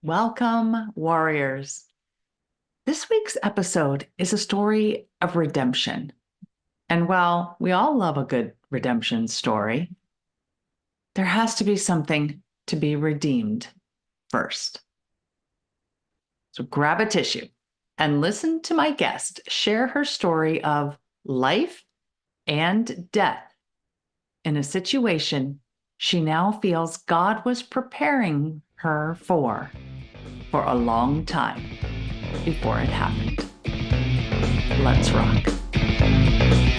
Welcome, warriors. This week's episode is a story of redemption. And while we all love a good redemption story, there has to be something to be redeemed first. So grab a tissue and listen to my guest share her story of life and death in a situation she now feels God was preparing her for a long time before it happened. Let's rock.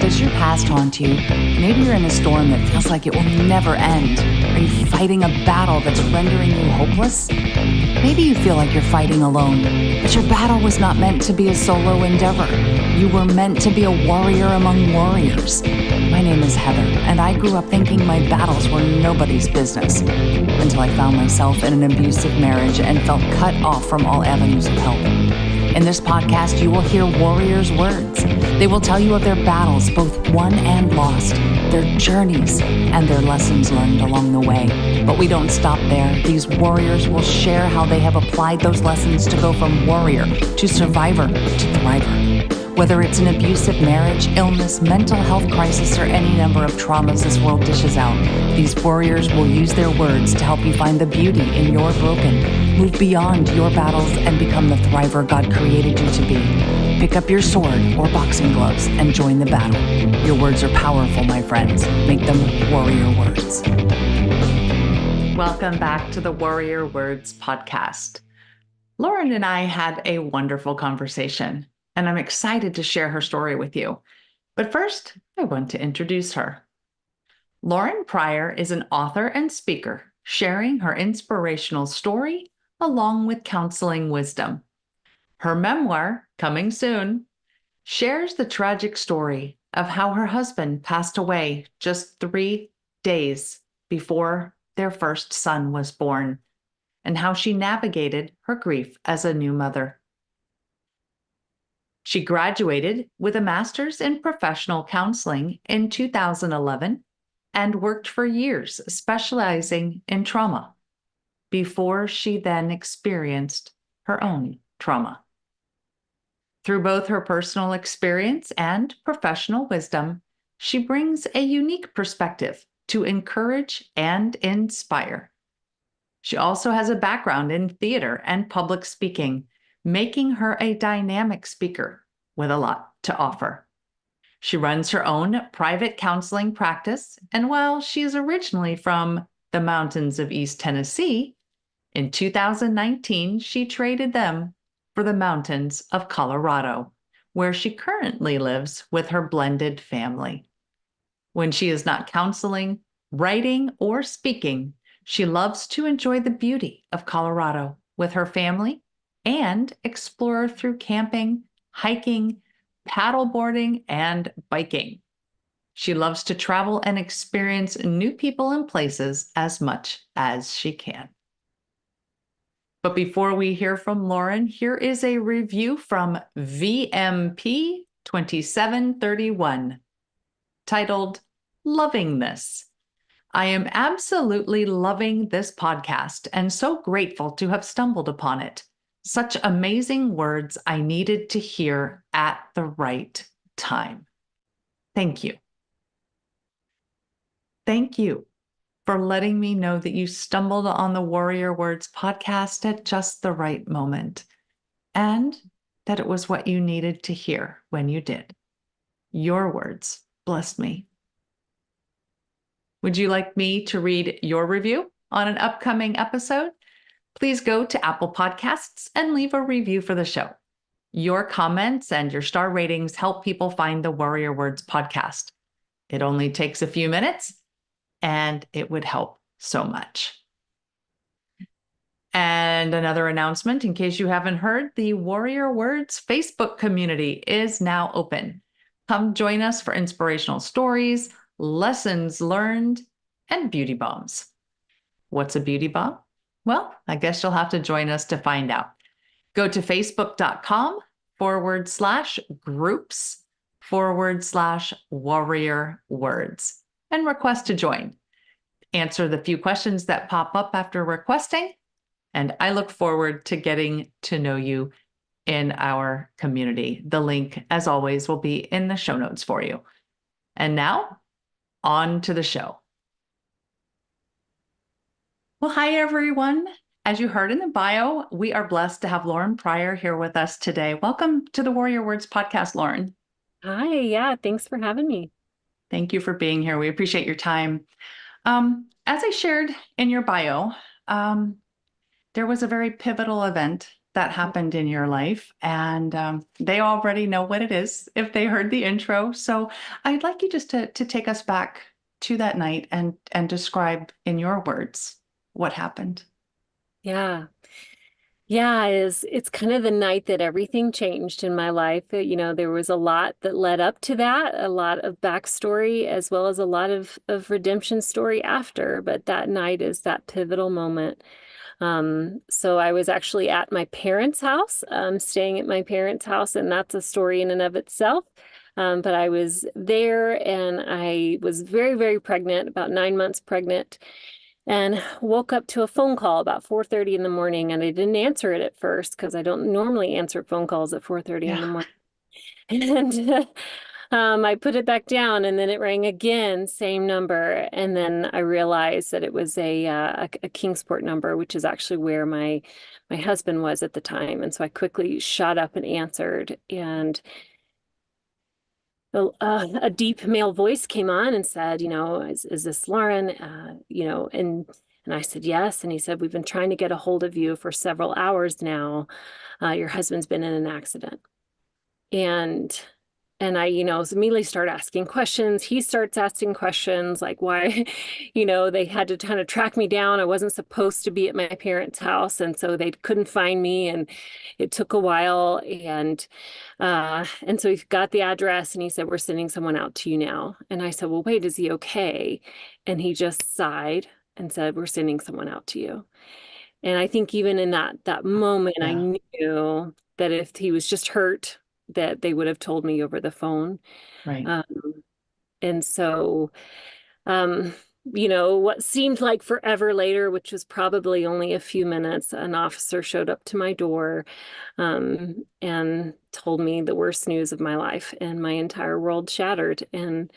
Does your past haunt you? Maybe you're in a storm that feels like it will never end. Are you fighting a battle that's rendering you hopeless? Maybe you feel like you're fighting alone, but your battle was not meant to be a solo endeavor. You were meant to be a warrior among warriors. My name is Heather, and I grew up thinking my battles were nobody's business until I found myself in an abusive marriage and felt cut off from all avenues of help. In this podcast, you will hear warriors' words. They will tell you of their battles, both won and lost, their journeys, and their lessons learned along the way. But we don't stop there. These warriors will share how they have applied those lessons to go from warrior to survivor to thriver. Whether it's an abusive marriage, illness, mental health crisis, or any number of traumas this world dishes out, these warriors will use their words to help you find the beauty in your broken, move beyond your battles, and become the thriver God created you to be. Pick up your sword or boxing gloves and join the battle. Your words are powerful, my friends. Make them warrior words. Welcome back to the Warrior Words podcast. Lauren and I had a wonderful conversation, and I'm excited to share her story with you. But first, I want to introduce her. Lauren Pryor is an author and speaker, sharing her inspirational story along with counseling wisdom. Her memoir, coming soon, shares the tragic story of how her husband passed away just 3 days before their first son was born, and how she navigated her grief as a new mother. She graduated with a master's in professional counseling in 2011 and worked for years specializing in trauma before she then experienced her own trauma. Through both her personal experience and professional wisdom, she brings a unique perspective to encourage and inspire. She also has a background in theater and public speaking, making her a dynamic speaker with a lot to offer. She runs her own private counseling practice, and while she is originally from the mountains of East Tennessee, in 2019 she traded them for the mountains of Colorado, where she currently lives with her blended family. When she is not counseling, writing, or speaking, she loves to enjoy the beauty of Colorado with her family and explore through camping, hiking, paddleboarding, and biking. She loves to travel and experience new people and places as much as she can. But before we hear from Lauren, here is a review from VMP 2731 titled Loving This. I am absolutely loving this podcast and so grateful to have stumbled upon it. Such amazing words I needed to hear at the right time. Thank you. Thank you for letting me know that you stumbled on the Warrior Words podcast at just the right moment, and that it was what you needed to hear when you did. Your words blessed me. Would you like me to read your review on an upcoming episode? Please go to Apple Podcasts and leave a review for the show. Your comments and your star ratings help people find the Warrior Words podcast. It only takes a few minutes, and it would help so much. And another announcement, in case you haven't heard, the Warrior Words Facebook community is now open. Come join us for inspirational stories, lessons learned, and beauty bombs. What's a beauty bomb? Well, I guess you'll have to join us to find out. Go to facebook.com/groups/warrior words and request to join. Answer the few questions that pop up after requesting, And I look forward to getting to know you in our community. The link, as always, will be in the show notes for you. And now, on to the show. Well, hi, everyone. As you heard in the bio, we are blessed to have Lauren Pryor here with us today. Welcome to the Warrior Words podcast, Lauren. Hi, yeah, thanks for having me. Thank you for being here. We appreciate your time. As I shared in your bio, um, there was a very pivotal event that happened in your life, and they already know what it is if they heard the intro. So I'd like you just to take us back to that night and describe in your words what happened. Yeah. Yeah, it's kind of the night that everything changed in my life. There was a lot that led up to that, a lot of backstory, as well as a lot of redemption story after. But that night is that pivotal moment. So I was actually at my parents' house, staying at my parents' house, and that's a story in and of itself. But I was there and I was very, very pregnant, about 9 months pregnant, and woke up to a phone call about 4:30 in the morning. And I didn't answer it at first because I don't normally answer phone calls at 4:30 in Yeah. the morning. And I put it back down and then it rang again, same number. And then I realized that it was a Kingsport number, which is actually where my husband was at the time. And so I quickly shot up and answered. And a deep male voice came on and said, is this Lauren? And I said, yes. And he said, we've been trying to get a hold of you for several hours now. Your husband's been in an accident. And and I, immediately start asking questions. He starts asking questions like why, they had to kind of track me down. I wasn't supposed to be at my parents' house, and so they couldn't find me, and it took a while. And so he got the address, and he said, "We're sending someone out to you now." And I said, "Well, wait, is he okay?" And he just sighed and said, "We're sending someone out to you." And I think even in that moment, I Yeah. knew that if he was just hurt, that they would have told me over the phone. Right. Um, and so, um, what seemed like forever later, which was probably only a few minutes, an officer showed up to my door, and told me the worst news of my life, and my entire world shattered. And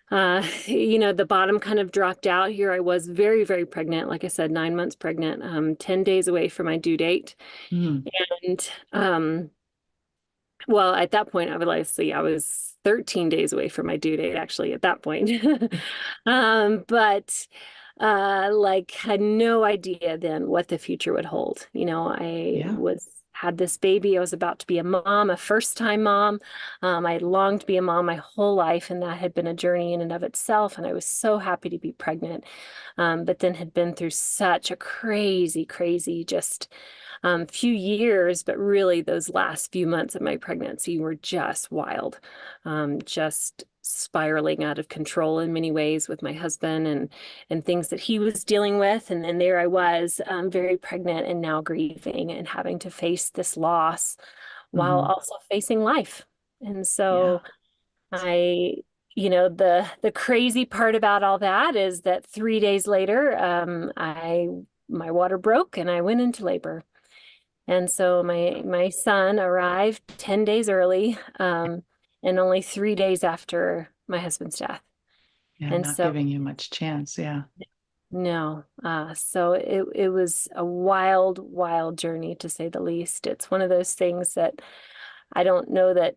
the bottom kind of dropped out. Here I was very, very pregnant. Like I said, 9 months pregnant, 10 days away from my due date. Mm. And well, at that point, obviously, I was 13 days away from my due date, actually, at that point. But like had no idea then what the future would hold. I Yeah. was had this baby. I was about to be a mom, a first-time mom. I had longed to be a mom my whole life, and that had been a journey in and of itself. And I was so happy to be pregnant, but then had been through such a crazy, crazy just few years, but really those last few months of my pregnancy were just wild, just spiraling out of control in many ways with my husband and things that he was dealing with. And then there I was, very pregnant and now grieving and having to face this loss while Hmm. also facing life. And Yeah. so I, the crazy part about all that is that 3 days later, I my water broke and I went into labor. And so my son arrived 10 days early, and only 3 days after my husband's death. Yeah. And Not so giving you much chance. Yeah. no, so it was a wild, wild journey to say the least. It's one of those things that I don't know that,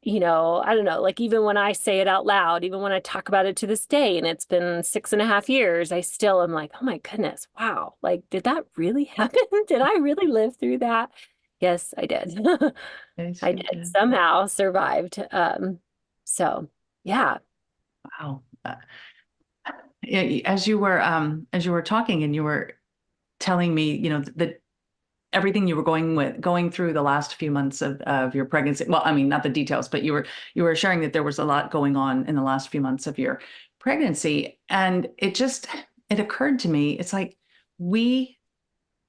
I don't know, like even when I say it out loud, even when I talk about it to this day, and it's been 6.5 years, I still am like, oh my goodness, wow, like, did that really happen? Did I really live through that? Yes, I did. Yes, I you did did. somehow survived. So yeah. Wow. Yeah, as you were talking and you were telling me, the everything you were going through the last few months of your pregnancy. Well, I mean, not the details, but you were sharing that there was a lot going on in the last few months of your pregnancy. And it occurred to me, it's like we,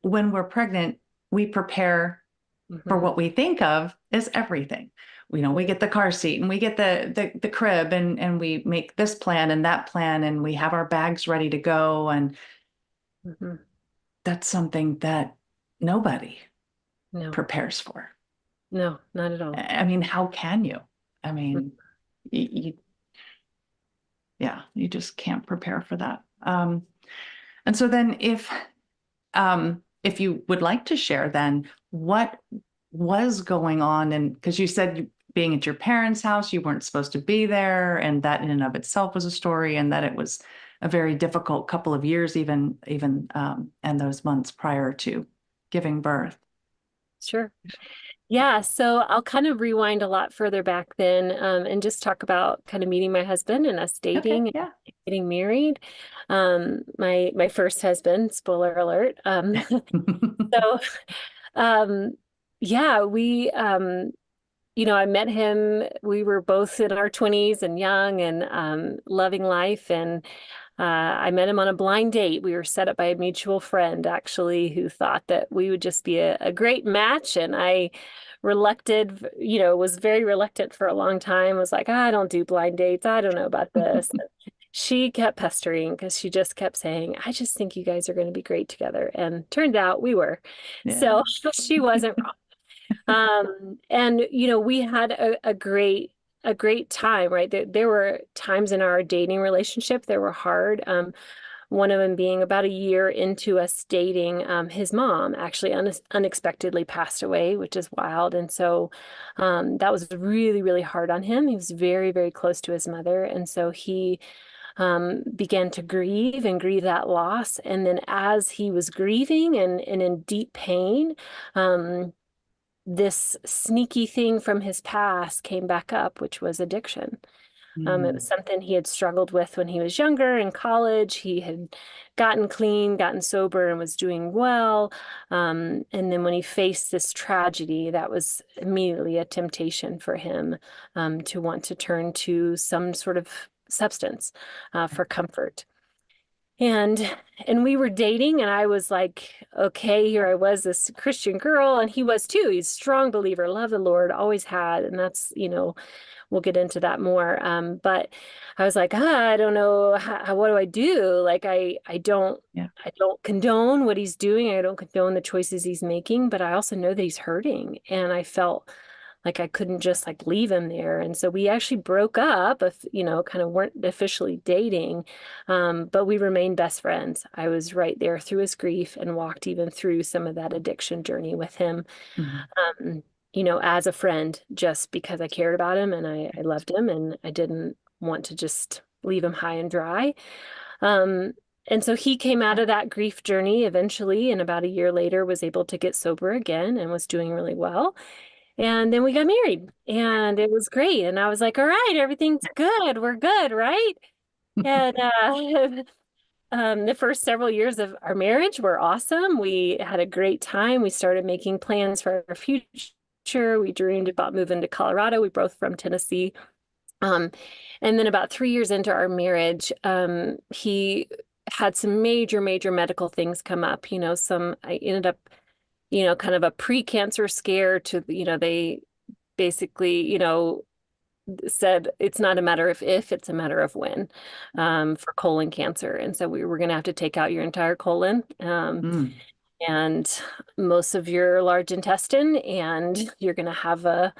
when we're pregnant, we prepare for Hmm. what we think of as everything. We get the car seat and we get the crib and we make this plan and that plan and we have our bags ready to go. And Hmm. that's something that nobody No, prepares for. no, not at all. I mean, how can you? I Mm. mean, you yeah, you just can't prepare for that. And so then if you would like to share then what was going on, and because you said being at your parents' house, you weren't supposed to be there, and that in and of itself was a story, and that it was a very difficult couple of years, even and those months prior to giving birth. Sure. Yeah, so I'll kind of rewind a lot further back then, and just talk about kind of meeting my husband and us Okay, dating and yeah. getting married. My first husband, spoiler alert. So um, yeah, I met him. We were both in our 20s and young and loving life. And I met him on a blind date. We were set up by a mutual friend, actually, who thought that we would just be a great match. And I was very reluctant for a long time, was like, I don't do blind dates. I don't know about this. She kept pestering because she just kept saying, I just think you guys are going to be great together. And turned out we were. Yeah. So she wasn't wrong. And we had a great time, right? There were times in our dating relationship that were hard. One of them being about a year into us dating, his mom actually unexpectedly passed away, which is wild. And so that was really, really hard on him. He was very, very close to his mother. And so he began to grieve and grieve that loss. And then as he was grieving and in deep pain, um, this sneaky thing from his past came back up, which was addiction. It was Mm, something he had struggled with when he was younger in college. He had gotten clean, gotten sober, and was doing well. And then when he faced this tragedy, that was immediately a temptation for him to want to turn to some sort of substance for comfort. And and we were dating, and I was like, okay, here I was, this Christian girl, and he was too. He's a strong believer, love the Lord, always had. And that's, we'll get into that more. But I was like, I don't know, what do I do? Like, yeah. I don't condone what he's doing. I don't condone the choices he's making, but I also know that he's hurting. And I felt like I couldn't just like leave him there. And so we actually broke up, if, kind of weren't officially dating, but we remained best friends. I was right there through his grief and walked even through some of that addiction journey with him, Mhm. um, as a friend, just because I cared about him and I loved him and I didn't want to just leave him high and dry. Um, and so he came out of that grief journey eventually, and about a year later was able to get sober again and was doing really well. And then we got married and it was great. And I was like, all right, everything's good. We're good, right? And the first several years of our marriage were awesome. We had a great time. We started making plans for our future. We dreamed about moving to Colorado. We both from Tennessee. Um, and then about 3 years into our marriage, he had some major, major medical things come up. I ended up, kind of a pre-cancer scare to, they basically, said it's not a matter of if, it's a matter of when, for colon cancer. And so we were going to have to take out your entire colon, Mm. and most of your large intestine, and you're going to have a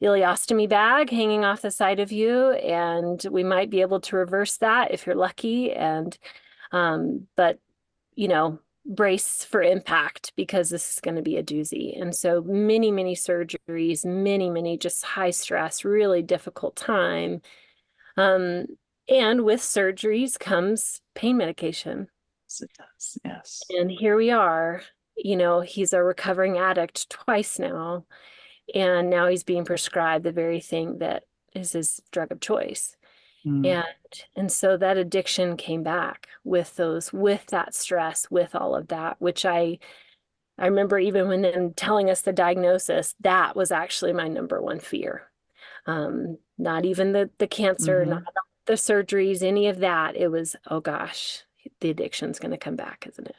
ileostomy bag hanging off the side of you. And we might be able to reverse that if you're lucky. But brace for impact because this is going to be a doozy. And so many, many surgeries, many, many just high stress, really difficult time. Um, and with surgeries comes pain medication. Yes, it does. Yes. And here we are. He's a recovering addict twice now. And now he's being prescribed the very thing that is his drug of choice. Mm. And and so that addiction came back with that stress, with all of that, which I remember even when them telling us the diagnosis, that was actually my number one fear. Not even the cancer, not Hmm. the surgeries, any of that. It was, oh gosh, the addiction's going to come back, isn't it?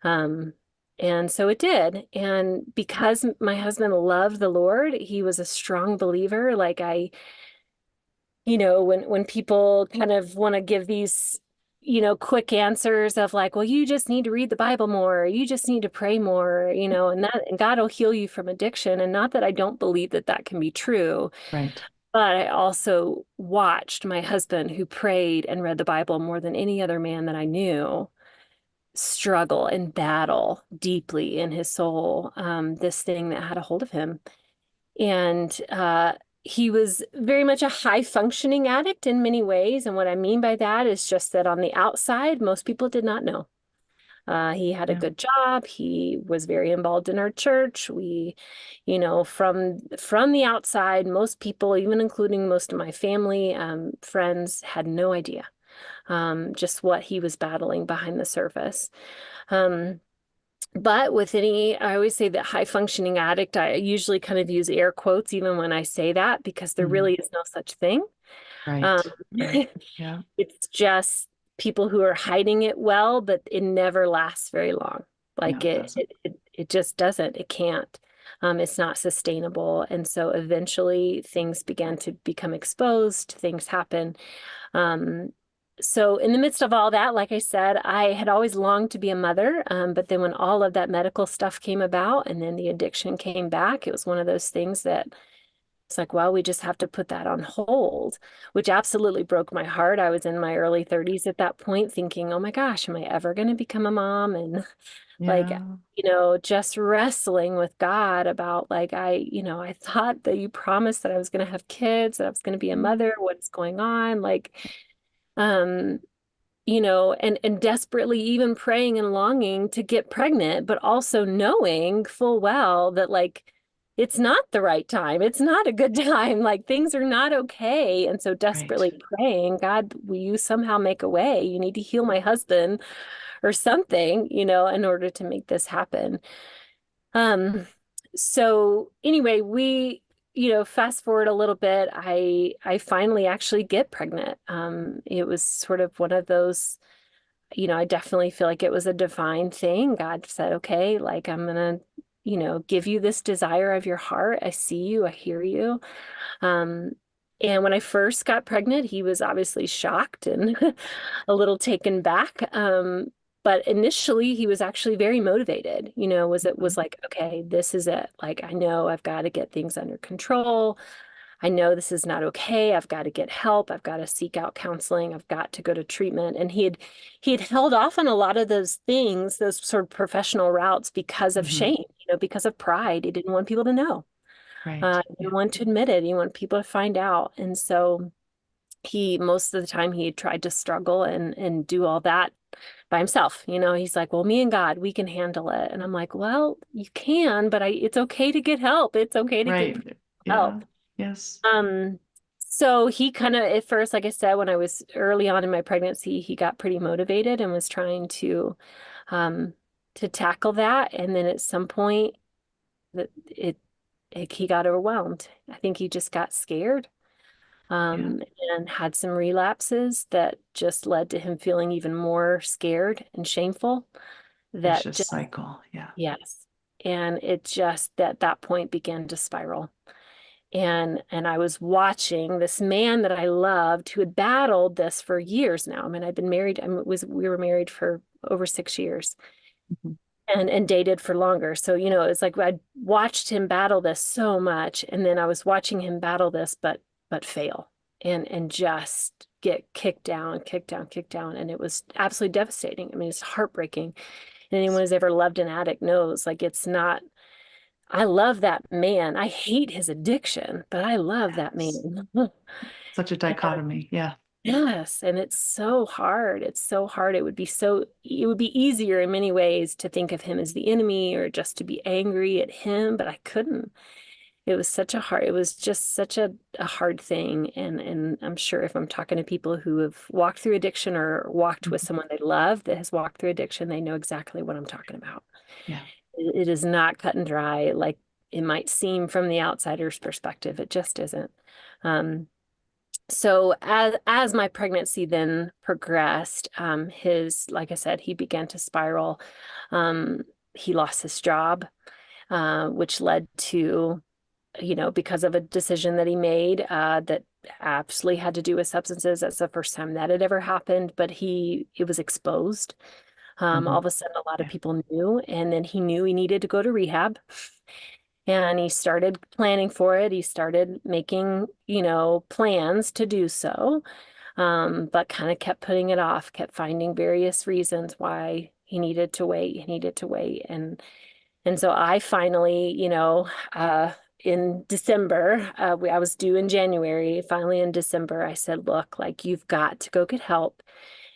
Um, and so it did. And because my husband loved the Lord, he was a strong believer. Like when people kind of want to give these, quick answers of like, well, you just need to read the Bible more, or you just need to pray more, and God will heal you from addiction. And not that I don't believe that that can be true, Right. but I also watched my husband, who prayed and read the Bible more than any other man that I knew, struggle and battle deeply in his soul, this thing that had a hold of him. And he was very much a high functioning addict in many ways. And what I mean by that is just that on the outside, most people did not know. He had a Yeah. good job. He was very involved in our church. From the outside, most people, even including most of my family, friends, had no idea just what he was battling behind the surface. Um, but with any, I always say that high functioning addict, I usually kind of use air quotes even when I say that, because there Mhm. really is no such thing. Um, Right. Right. Yeah. it's just people who are hiding it well, but it never lasts very long. Like No, it doesn't. it just doesn't. It can't. It's not sustainable. And so eventually things began to become exposed, things happen. Um, so in the midst of all that, like I said, I had always longed to be a mother. But then when all of that medical stuff came about and then the addiction came back, it was one of those things that it's like, well, we just have to put that on hold, which absolutely broke my heart. I was in my early 30s at that point thinking, oh my gosh, am I ever going to become a mom? And like, Yeah. just wrestling with God about like, I thought that you promised that I was going to have kids, that I was going to be a Mm. mother. What's going on? Like, um, and desperately even praying and longing to get pregnant, but also knowing full well that like it's not the right time. It's not a good time. Like things are not okay. And so Right. desperately praying, God, will you somehow make a way? You need to heal my husband or something, in order to make this happen. Um, so anyway, fast forward a little bit, I finally actually get pregnant. It was sort of one of those, I definitely feel like it was a divine thing. God said, okay, like I'm gonna, give you this desire of your heart. I see you, I hear you. Um, and when I first got pregnant, he was obviously shocked and a little taken back. But initially he was actually very motivated, it Mhm. was like, okay, this is it. Like, I know I've got to get things under control. I know this is not okay. I've got to get help. I've got to seek out counseling. I've got to go to treatment. And he had held off on a lot of those things, those sort of professional routes because of Mhm. shame, because of pride. He didn't want people to know. Right. He Yeah. didn't want to admit it. He wanted people to find out. And so most of the time he tried to struggle and do all that by himself. He's like, well, me and God, we can handle it. And I'm like, well, you can, but it's okay to get help. It's okay to get Right. Yeah. help. Yes. Um, so he kind of, at first, like I said, when I was early on in my pregnancy, he got pretty motivated and was trying um, to tackle that. And then at some point that he got overwhelmed. I think he just got scared, Yeah. and had some relapses that just led to him feeling even more scared and shameful. That Vicious just, cycle. Yeah. yes. And it just at that point began to spiral. And I was watching this man that I loved who had battled this for years now. I mean, I'd been married, we were married for over 6 years Mhm. and dated for longer. So, it's like I'd watched him battle this so much, and then I was watching him battle this, but fail and just get kicked down, kicked down, kicked down. And it was absolutely devastating. I mean, it's heartbreaking. And anyone who's ever loved an addict knows like it's not. I love that man. I hate his addiction, but I love that Yes. man. Such a dichotomy. Yeah. Yes, and it's so hard. It's so hard. It would be easier in many ways to think of him as the enemy or just to be angry at him, but I couldn't. It was just such a hard thing. And I'm sure if I'm talking to people who have walked through addiction or walked with Mhm. someone they love that has walked through addiction, they know exactly what I'm talking about. Yeah. It is not cut and dry like it might seem from the outsider's perspective. It just isn't. Um, so as my pregnancy then progressed, like I said, he began to spiral. Um, he lost his job, which led to, because of a decision that he made, that absolutely had to do with substances. That's the first time that had ever happened, but it was exposed. All Hmm. of a sudden, a lot of Yeah. people knew, and then he knew he needed to go to rehab. And he started planning for it. He started making, plans to do so, but kind of kept putting it off, kept finding various reasons why he needed to wait. He needed to wait. And so I finally, in December, I was due in January. Finally, in December, I said, look, like, you've got to go get help,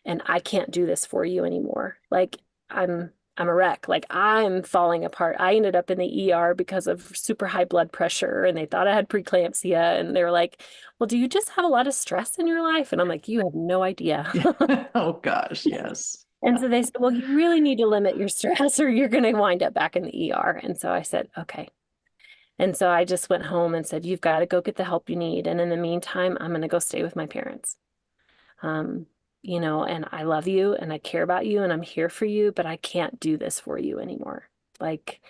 and I can't do this for you anymore. Like, I'm a wreck. Like, I'm falling apart. I ended up in the ER because of super high blood pressure, and they thought I had preeclampsia. And they were like, well, do you just have a lot of stress in your life? And I'm like, you have no idea. Yeah. Oh gosh, yes. And Yeah. so they said, well, you really need to limit your stress or you're going to wind up back in the ER. And so I said, okay. And so I just went home and said, you've got to go get the help you need. And in the meantime, I'm going to go stay with my parents. Um, and I love you and I care about you and I'm here for you, but I can't do this for you anymore. Like,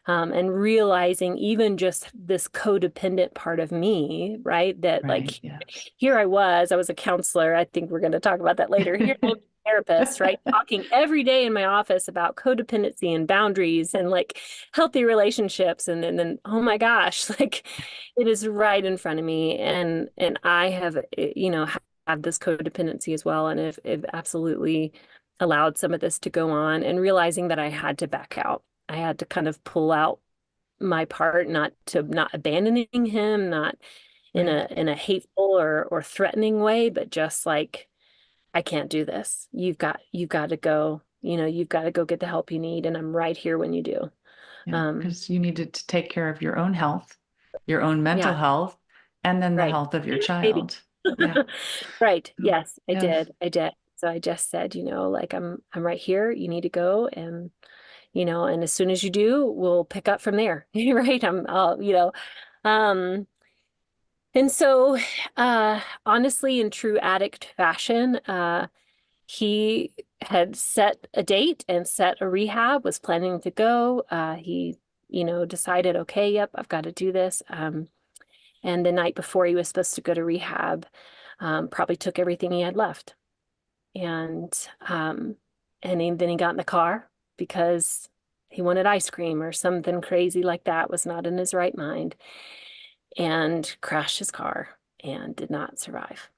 and realizing even just this codependent part of me, right? That Right. like Yes. here I was a counselor. I think we're going to talk about that later. Here I'm a therapist, right? Talking every day in my office about codependency and boundaries and like healthy relationships. And then, oh my gosh, like it is right in front of me. And I have, have this codependency as well. And if absolutely allowed some of this to go on and realizing that I had to back out. I had to kind of pull out my part, not abandoning him, not in Right. a hateful or threatening way, but just like, I can't do this. You've got to go, you've got to go get the help you need, and I'm right here when you do. Yeah. Um, Because you needed to take care of your own health, your own mental yeah, health, and then the right. health of your Maybe. child. Yeah. Right. Mm. Yes, I Yes. did. I did. So I just said, like I'm right here. You need to go, and as soon as you do, we'll pick up from there. Right. Um, and so, honestly, in true addict fashion, he had set a date and set a rehab, was planning to go. He, decided, okay, yep, I've got to do this. And the night before he was supposed to go to rehab, probably took everything he had left. And um, then he got in the car because he wanted ice cream or something crazy like that, was not in his right mind, and crashed his car and did not survive.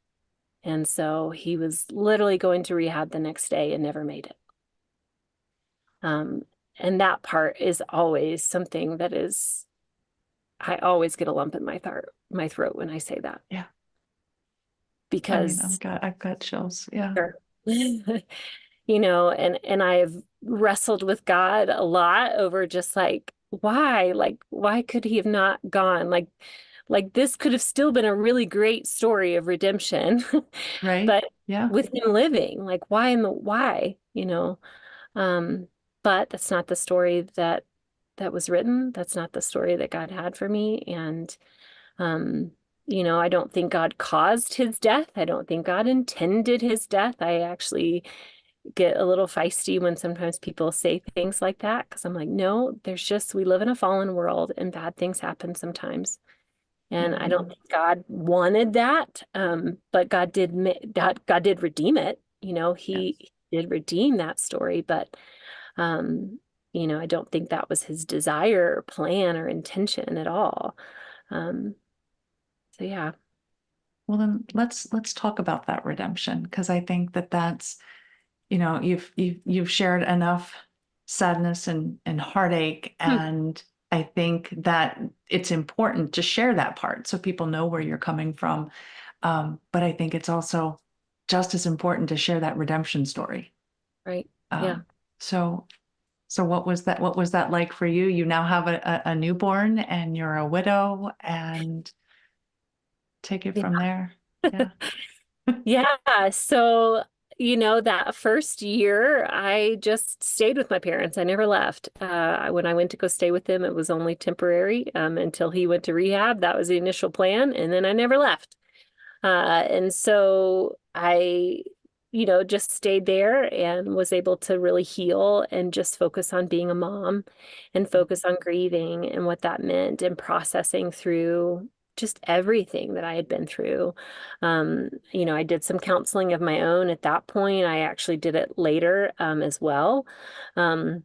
And so he was literally going to rehab the next day and never made it. Um, and that part is always something that is, I always get a lump in my throat when I say that Yeah. I mean, because I've got chills. Yeah. sure. And I've wrestled with God a lot over just why could he have not gone? Like this could have still been a really great story of redemption, Right. but Yeah. with him living, like why? Um, but that's not the story that was written. That's not the story that God had for me. And um, I don't think God caused his death. I don't think God intended his death. I actually get a little feisty when sometimes people say things like that because I'm like, no, we live in a fallen world and bad things happen sometimes. And I don't Mhm. think God wanted that. But God did redeem it. Yes. He did redeem that story, but um, I don't think that was his desire or plan or intention at all. Um, so yeah. Well, then let's talk about that redemption because I think that that's, you've shared enough sadness and heartache, Hmm. and I think that it's important to share that part so people know where you're coming from. But I think it's also just as important to share that redemption story. Right. Yeah. Um, so so what was that like for you? You now have a newborn and you're a widow, and take it Yeah. from there. Yeah. Yeah. So, that first year, I just stayed with my parents. I never left. When I went to go stay with them, it was only temporary, until he went to rehab. That was the initial plan. And then I never left. And so I, just stayed there and was able to really heal and just focus on being a mom and focus on grieving and what that meant and processing through just everything that I had been through. I did some counseling of my own at that point. I actually did it later, as well. Um,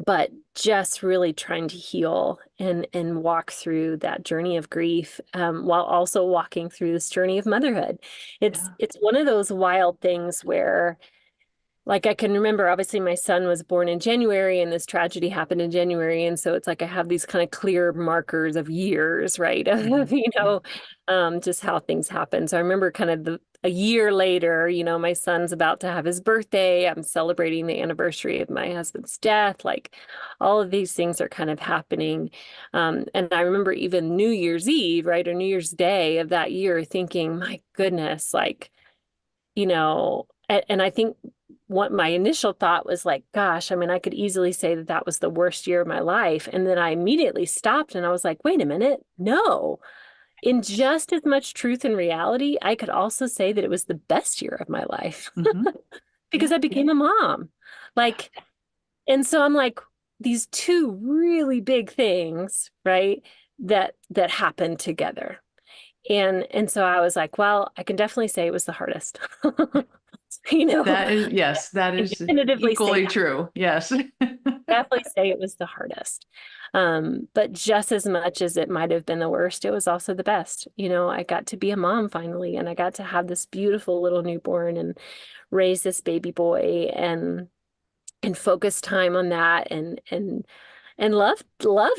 but just really trying to heal and walk through that journey of grief, while also walking through this journey of motherhood. Yeah. It's one of those wild things where, like, I can remember, obviously my son was born in January and this tragedy happened in January. And so it's like I have these kind of clear markers of years, right? Hmm. Of, Yeah. just how things happen. So I remember kind of a year later, my son's about to have his birthday. I'm celebrating the anniversary of my husband's death. Like, all of these things are kind of happening. And I remember even New Year's Eve, right? Or New Year's Day of that year thinking, my goodness, like, and I think what my initial thought was like, gosh, I mean, I could easily say that that was the worst year of my life. And then I immediately stopped and I was like, wait a minute, no. In just as much truth and reality, I could also say that it was the best year of my life Hmm. because Yeah. I became a mom. Like, and so I'm like, these two really big things, right? That happened together. And so I was like, well, I can definitely say it was the hardest. You know, That is, yes, that I can is definitively say equally that. true. Yes. Definitely say it was the hardest. But just as much as it might have been the worst, it was also the best. I got to be a mom finally, and I got to have this beautiful little newborn and raise this baby boy and focus time on that and love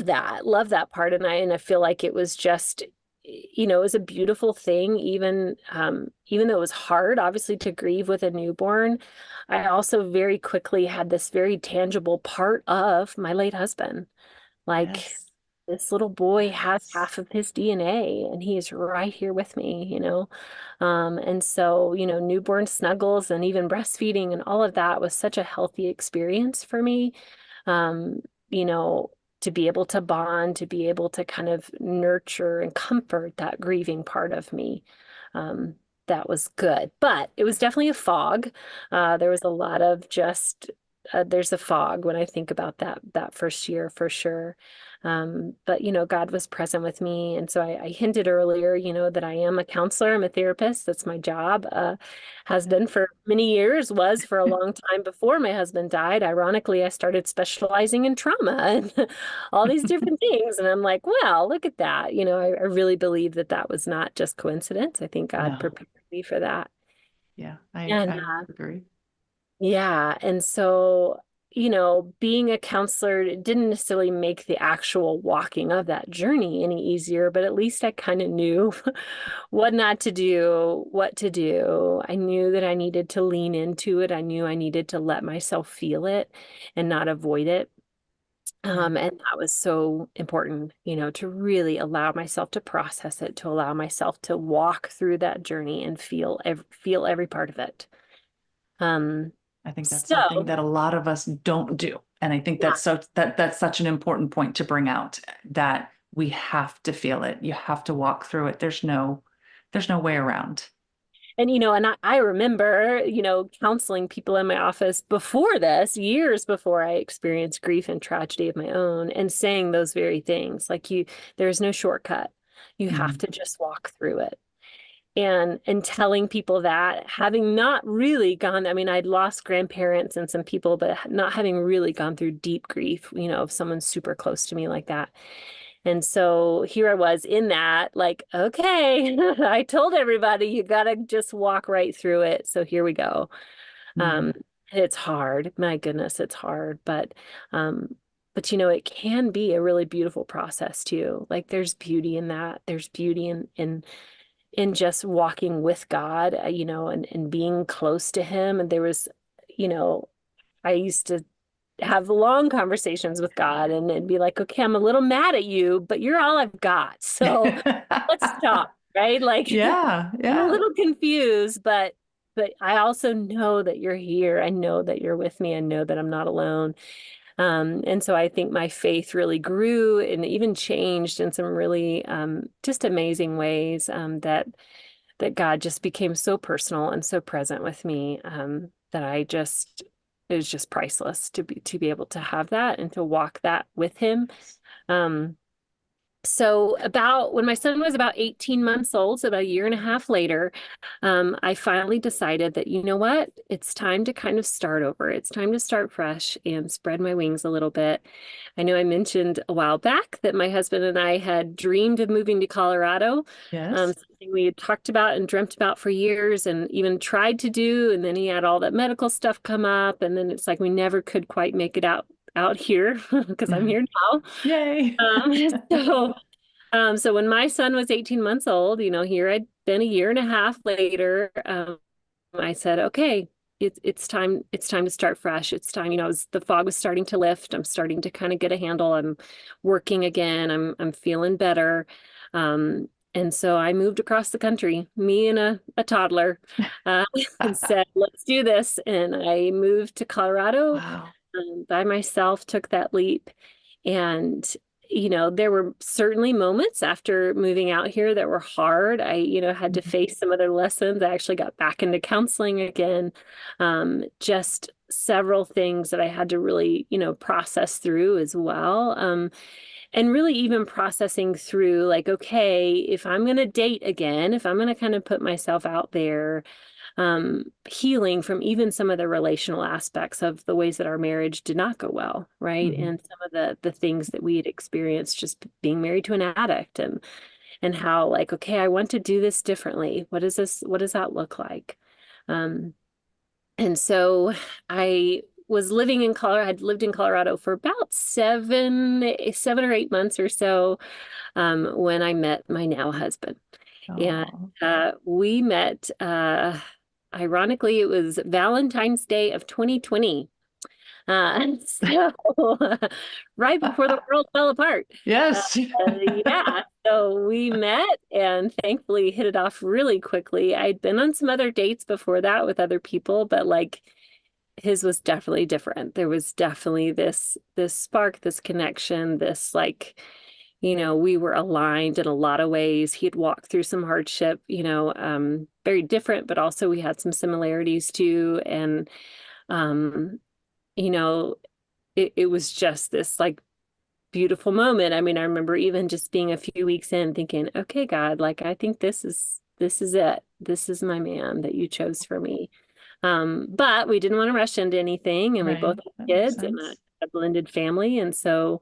that part. And I feel like it was just, it was a beautiful thing, even though it was hard, obviously, to grieve with a newborn. I also very quickly had this very tangible part of my late husband. Like, Yes. this little boy has Yes. half of his DNA and he is right here with me. And so, newborn snuggles and even breastfeeding and all of that was such a healthy experience for me. Um, you know, to be able to bond, to be able to kind of nurture and comfort that grieving part of me. Um, that was good, but it was definitely a fog. There was a lot of just there's a fog when I think about that first year for sure. But God was present with me. And so I hinted earlier, that I am a counselor, I'm a therapist. That's my job. Has been for many years, was for a long time before my husband died. Ironically, I started specializing in trauma and all these different things. And I'm like, well, look at that. I really believe that that was not just coincidence. I think God No. prepared me for that. Yeah, And I agree. yeah. And so, being a counselor, it didn't necessarily make the actual walking of that journey any easier, but at least I kind of knew what not to do, what to do. I knew that I needed to lean into it. I knew I needed to let myself feel it and not avoid it. Yeah. And that was so important, to really allow myself to process it, to allow myself to walk through that journey and feel every part of it. Um, I think that's so something that a lot of us don't do. And I think yeah. that's such an important point to bring out that we have to feel it. You have to walk through it. There's no way around. And, I remember, counseling people in my office before this, years before I experienced grief and tragedy of my own, and saying those very things. Like, there's no shortcut. You have Mhm. to just walk through it. And telling people that, having not really gone, I mean, I'd lost grandparents and some people, but not having really gone through deep grief, of someone super close to me like that. And so here I was in that, like, okay, I told everybody you gotta just walk right through it. So here we go. Mm. Um, it's hard. My goodness, it's hard. But it can be a really beautiful process too. Like, there's beauty in that. There's beauty in just walking with God, and being close to Him. And there was, you know, I used to have long conversations with God and be like, okay, I'm a little mad at you, but you're all I've got. So let's stop, right? Like, Yeah, I'm a yeah. little confused, but I also know that you're here. I know that you're with me. I know that I'm not alone. And so I think my faith really grew and even changed in some really just amazing ways, that God just became so personal and so present with me, that it was just priceless to be able to have that and to walk that with Him. Um, So about when my son was about 18 months old, so about a year and a half later, I finally decided that, you know what, it's time to kind of start over. It's time to start fresh and spread my wings a little bit. I know I mentioned a while back that my husband and I had dreamed of moving to Colorado, Yes. something we had talked about and dreamt about for years and even tried to do. And then he had all that medical stuff come up, and then it's like we never could quite make it out here because I'm here now. Yay. Um, so so when my son was 18 months old, here I'd been a year and a half later, I said, okay, it's time to start fresh. It's time, the fog was starting to lift. I'm starting to kind of get a handle. I'm working again. I'm feeling better. And so I moved across the country, me and a toddler, uh, and said, let's do this. And I moved to Colorado Wow. by myself, took that leap. And, there were certainly moments after moving out here that were hard. I, had to Mhm. face some other lessons. I actually got back into counseling again. Just several things that I had to really, process through as well. And really even processing through like, okay, if I'm going to date again, if I'm going to kind of put myself out there, healing from even some of the relational aspects of the ways that our marriage did not go well, right? Mhm. And some of the things that we had experienced just being married to an addict, and how like, okay, I want to do this differently. What does that look like? Um, and so I was living in Colorado, had lived in Colorado for about 7 or 8 months or so, when I met my now husband. And Oh. we met, ironically, it was Valentine's Day of 2020. So right before the world fell apart. Uh, Yes. yeah, so we met and thankfully hit it off really quickly. I'd been on some other dates before that with other people, but like his was definitely different. There was definitely this spark, this connection, this like, we were aligned in a lot of ways. He had walked through some hardship, very different, but also we had some similarities too. And um, you know, it was just this like beautiful moment. I mean, I remember even just being a few weeks in thinking, okay, God, like I think this is it. This is my man that you chose for me. But we didn't want to rush into anything, and we both Right. had That makes kids and sense. a blended family. And so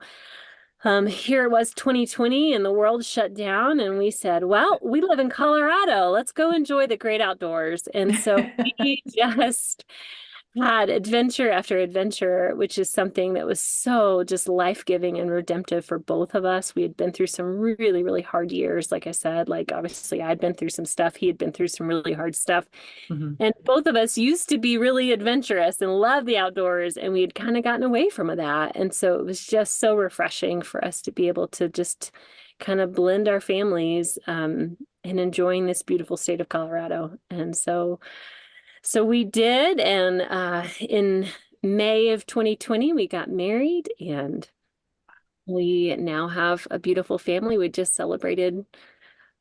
here it was 2020 and the world shut down, and we said, well, we live in Colorado. Let's go enjoy the great outdoors. And so we just had adventure after adventure, which is something that was so just life-giving and redemptive for both of us. We had been through some really, really hard years. Like I said, like obviously I'd been through some stuff. He had been through some really hard stuff. Mhm. And both of us used to be really adventurous and love the outdoors, and we had kind of gotten away from that. And so it was just so refreshing for us to be able to just kind of blend our families, and enjoying this beautiful state of Colorado. And so we did, and in May of 2020, we got married, and we now have a beautiful family. We just celebrated,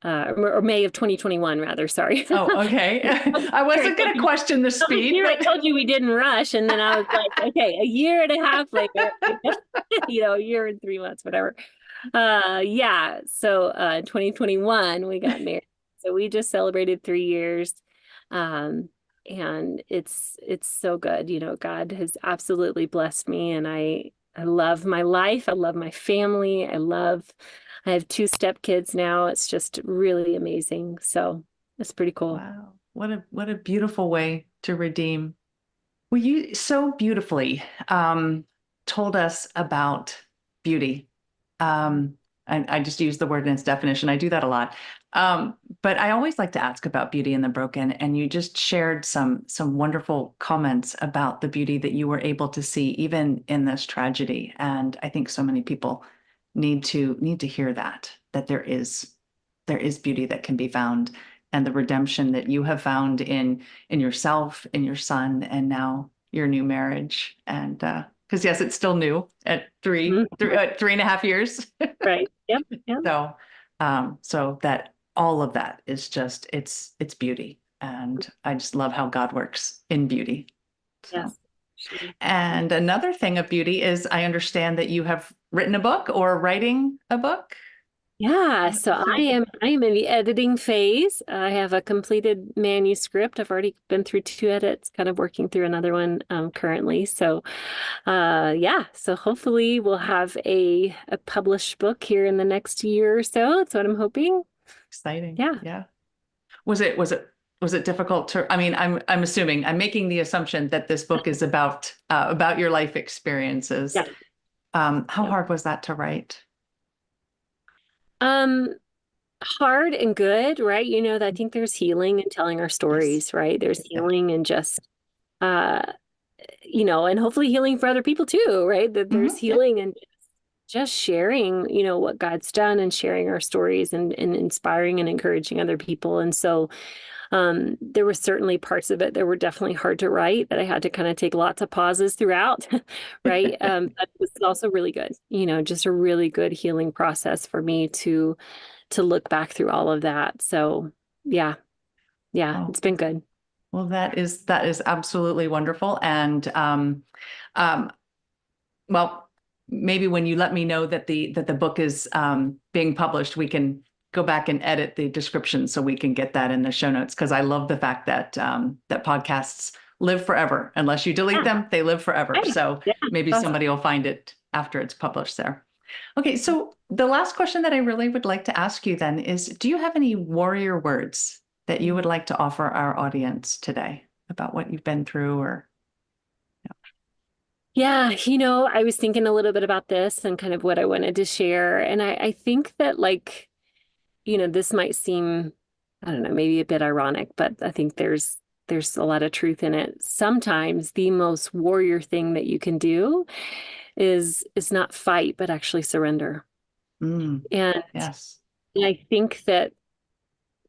or May of 2021, rather. Sorry. Oh, okay. I Here, I wasn't told going to you, question the speed, here I but told you we didn't rush, and then I was like, okay, a year and a half later, a year and 3 months, whatever. Yeah. So in 2021, we got married. So we just celebrated 3 years. Um, and it's so good. God has absolutely blessed me, and I love my life. I love my family. I have two stepkids now. It's just really amazing. So it's pretty cool. wow, what a beautiful way to redeem. Well, you so beautifully told us about beauty. And I just use the word in its definition. I do that a lot. But I always like to ask about beauty in the broken, and you just shared some wonderful comments about the beauty that you were able to see even in this tragedy. And I think so many people need to hear that there is beauty that can be found, and the redemption that you have found in yourself, in your son, and now your new marriage. And because yes, it's still new at Mhm. 3.5 years. Right. Yep. Yep. So, so that all of that is just it's beauty, and I just love how God works in beauty. So, Yes. Sure. and another thing of beauty is I understand that you have written a book or writing a book. Yeah, so So I am in the editing phase. I have a completed manuscript. I've already been through two edits, kind of working through another one currently. So yeah, so hopefully we'll have a published book here in the next year or so. That's what I'm hoping. exciting. Yeah. Yeah. Was it difficult to, I mean, I'm assuming, I'm making the assumption that this book is about your life experiences. Yeah. How Yeah. hard was that to write? Um, Hard and good, right? I think there's healing in telling our Yes. stories, right? There's Yeah. healing in just uh and hopefully healing for other people too, right? That there's Yeah. healing and just sharing, what God's done and sharing our stories and inspiring and encouraging other people. And so there were certainly parts of it that were definitely hard to write that I had to kind of take lots of pauses throughout, right? But it was also really good, just a really good healing process for me to look back through all of that. So yeah, yeah, Oh, it's been good. well, that is absolutely wonderful. And um, well, maybe when you let me know that the book is being published, we can go back and edit the description so we can get that in the show notes. Because I love the fact that that podcasts live forever. Unless you delete Yeah, them, they live forever. right. So Yeah, maybe awesome. somebody will find it after it's published there. Okay, so the last question that I really would like to ask you then is, do you have any warrior words that you would like to offer our audience today about what you've been through or Yeah, I was thinking a little bit about this and kind of what I wanted to share. And I think that this might seem, I don't know, maybe a bit ironic, but I think there's a lot of truth in it. Sometimes the most warrior thing that you can do is not fight, but actually surrender. mm, And yes. I think that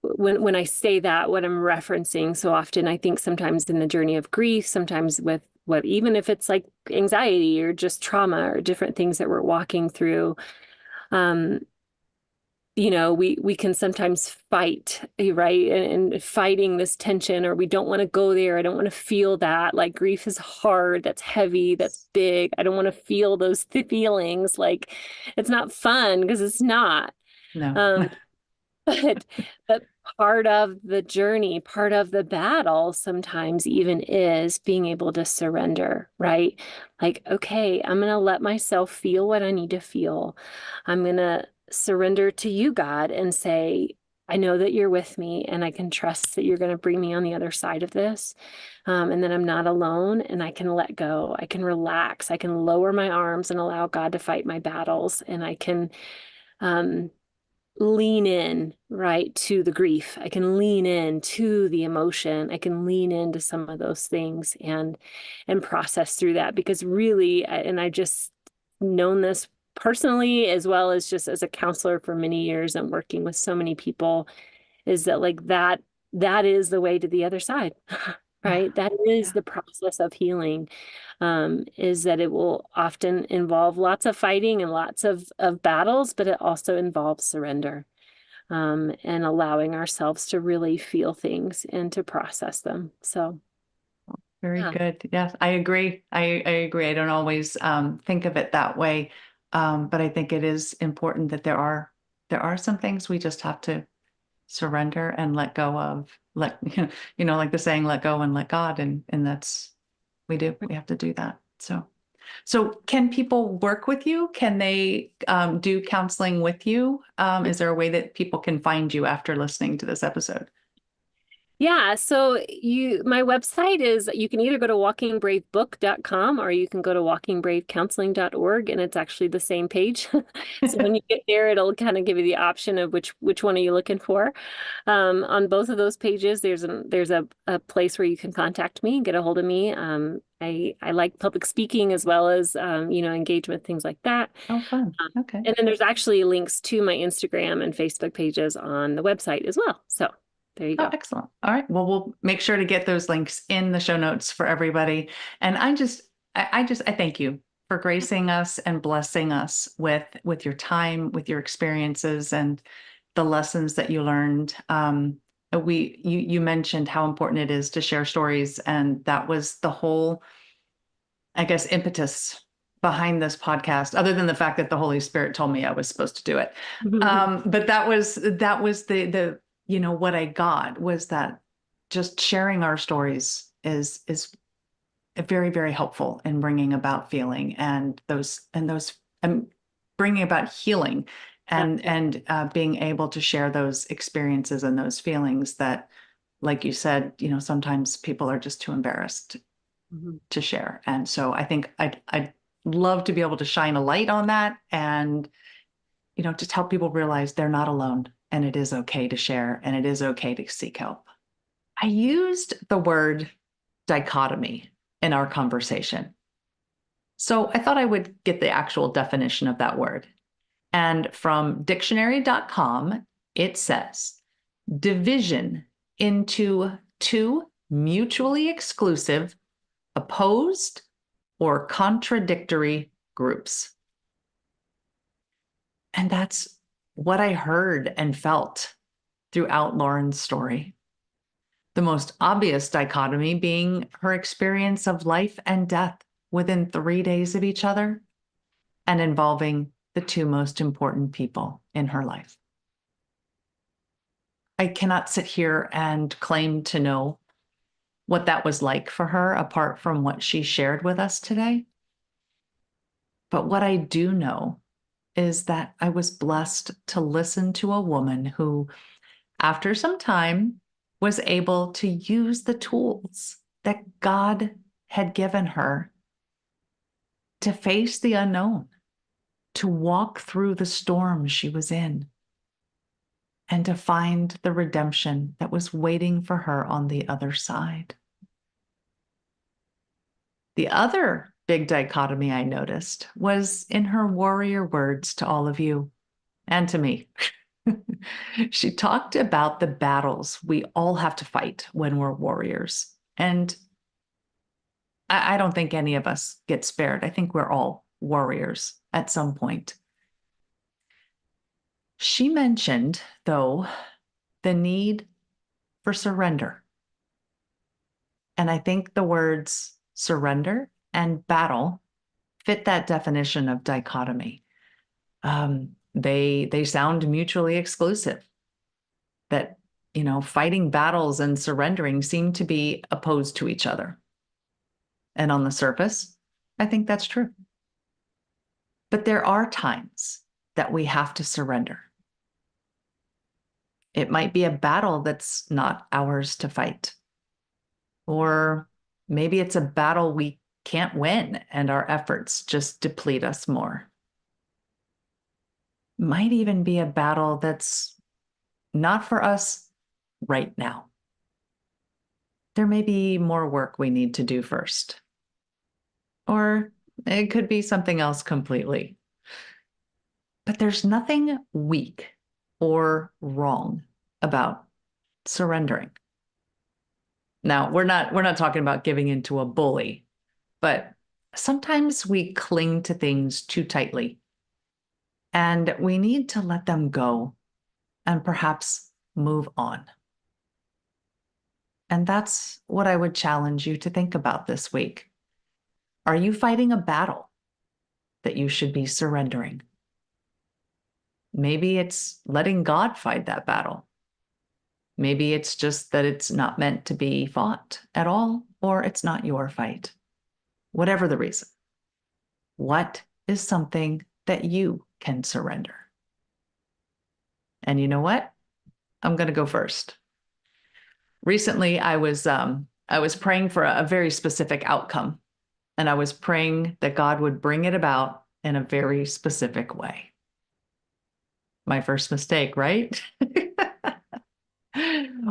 when I say that, what I'm referencing so often, I think sometimes in the journey of grief, sometimes with what even if it's like anxiety or just trauma or different things that we're walking through, um, we can sometimes fight, right? And fighting this tension, or we don't want to go there. I don't want to feel that. Like grief is hard, that's heavy, that's big. I don't want to feel those feelings. Like it's not fun because it's not. No. Um, but but part of the journey, part of the battle sometimes even is being able to surrender, right? Like, okay, I'm gonna let myself feel what I need to feel. I'm gonna surrender to you, God, and say, I know that you're with me and I can trust that you're going to bring me on the other side of this. And that I'm not alone and I can let go. I can relax. I can lower my arms and allow God to fight my battles. And I can um, lean in, right, to the grief. I can lean in to the emotion. I can lean into some of those things and process through that because really, and I just known this personally as well as just as a counselor for many years and working with so many people is that like that is the way to the other side. Yeah. Right? That is Yeah. the process of healing, is that it will often involve lots of fighting and lots of battles, but it also involves surrender, and allowing ourselves to really feel things and to process them. So, Very yeah. good. Yes, I agree. I agree. I don't always think of it that way. But I think it is important that there are some things we just have to surrender and let go of. Let like the saying, let go and let God. And that's we have to do that. So can people work with you? Can they do counseling with you? Is there a way that people can find you after listening to this episode? Yeah, so my website is you can either go to walkingbravebook.com or you can go to walkingbravecounseling.org and it's actually the same page. So when you get there, it'll kind of give you the option of which one are you looking for. On both of those pages, there's a place where you can contact me and get a hold of me. I like public speaking as well as engagement, things like that. Oh, fun. Okay. And then there's actually links to my Instagram and Facebook pages on the website as well. So there you Oh, go. excellent. All right. Well, we'll make sure to get those links in the show notes for everybody. And I thank you for gracing us and blessing us with your time, with your experiences and the lessons that you learned. You mentioned how important it is to share stories, and that was the whole, I guess, impetus behind this podcast, other than the fact that the Holy Spirit told me I was supposed to do it. But that was the what I got was that just sharing our stories is very, very helpful in bringing about feeling and bringing about healing Yeah. and being able to share those experiences and those feelings that, like you said, sometimes people are just too embarrassed Mhm. to share. And so I think I'd love to be able to shine a light on that and, just help people realize they're not alone and it is okay to share and it is okay to seek help. I used the word dichotomy in our conversation. So I thought I would get the actual definition of that word. And from dictionary.com, it says division into two mutually exclusive, opposed, or contradictory groups. And that's what I heard and felt throughout Lauren's story. The most obvious dichotomy being her experience of life and death within 3 days of each other and involving the two most important people in her life. I cannot sit here and claim to know what that was like for her apart from what she shared with us today. But what I do know is that I was blessed to listen to a woman who, after some time, was able to use the tools that God had given her to face the unknown, to walk through the storm she was in, and to find the redemption that was waiting for her on the other side. The other big dichotomy I noticed was in her warrior words to all of you and to me. She talked about the battles we all have to fight when we're warriors. And I don't think any of us get spared. I think we're all warriors at some point. She mentioned, though, the need for surrender. And I think the words surrender and battle fit that definition of dichotomy. They sound mutually exclusive. That fighting battles and surrendering seem to be opposed to each other. And on the surface, I think that's true. But there are times that we have to surrender. It might be a battle that's not ours to fight. Or maybe it's a battle we can't win and our efforts just deplete us more. Might even be a battle that's not for us right now. There may be more work we need to do first. Or it could be something else completely. But there's nothing weak or wrong about surrendering. Now, we're not talking about giving into a bully, but sometimes we cling to things too tightly. And we need to let them go and perhaps move on. And that's what I would challenge you to think about this week. Are you fighting a battle that you should be surrendering? Maybe it's letting God fight that battle. Maybe it's just that it's not meant to be fought at all, or it's not your fight. Whatever the reason, what is something that you can surrender? And you know what? I'm going to go first. Recently, I was praying for a very specific outcome, and I was praying that God would bring it about in a very specific way. My first mistake, right?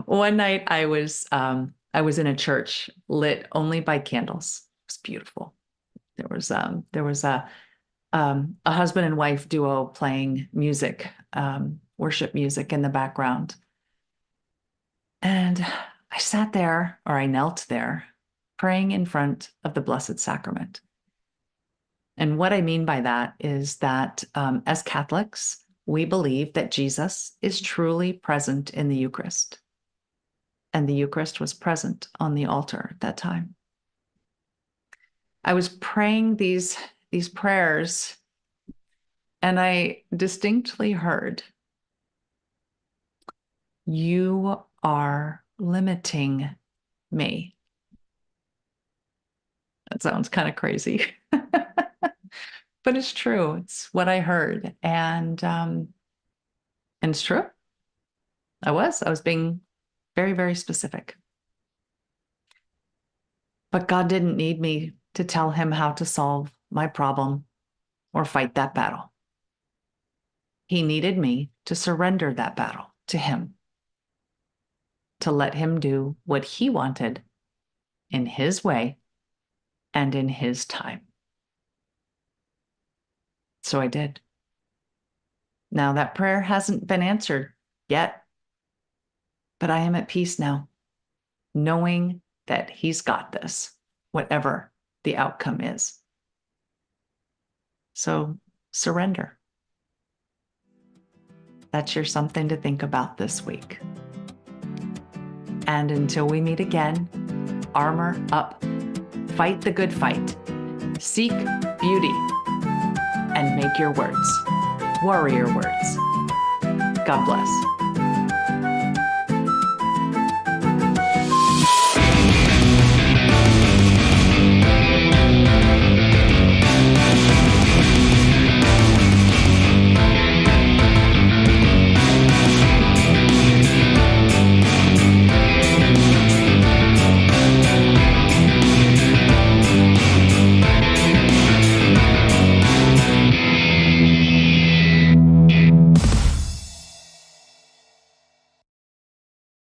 One night I was in a church lit only by candles. It was beautiful. There was a husband and wife duo playing music, worship music in the background. And I sat there, or I knelt there, praying in front of the Blessed Sacrament. And what I mean by that is that as Catholics, we believe that Jesus is truly present in the Eucharist. And the Eucharist was present on the altar at that time. I was praying these these prayers, and I distinctly heard, "You are limiting me." That sounds kind of crazy, but it's true. It's what I heard. And it's true. I was being very, very specific. But God didn't need me to tell him how to solve my problem or fight that battle. He needed me to surrender that battle to him, to let him do what he wanted in his way and in his time. So I did. Now, that prayer hasn't been answered yet, but I am at peace now, knowing that he's got this, whatever the outcome is. So surrender. That's your something to think about this week. And until we meet again, armor up, fight the good fight, seek beauty, and make your words warrior words. God bless.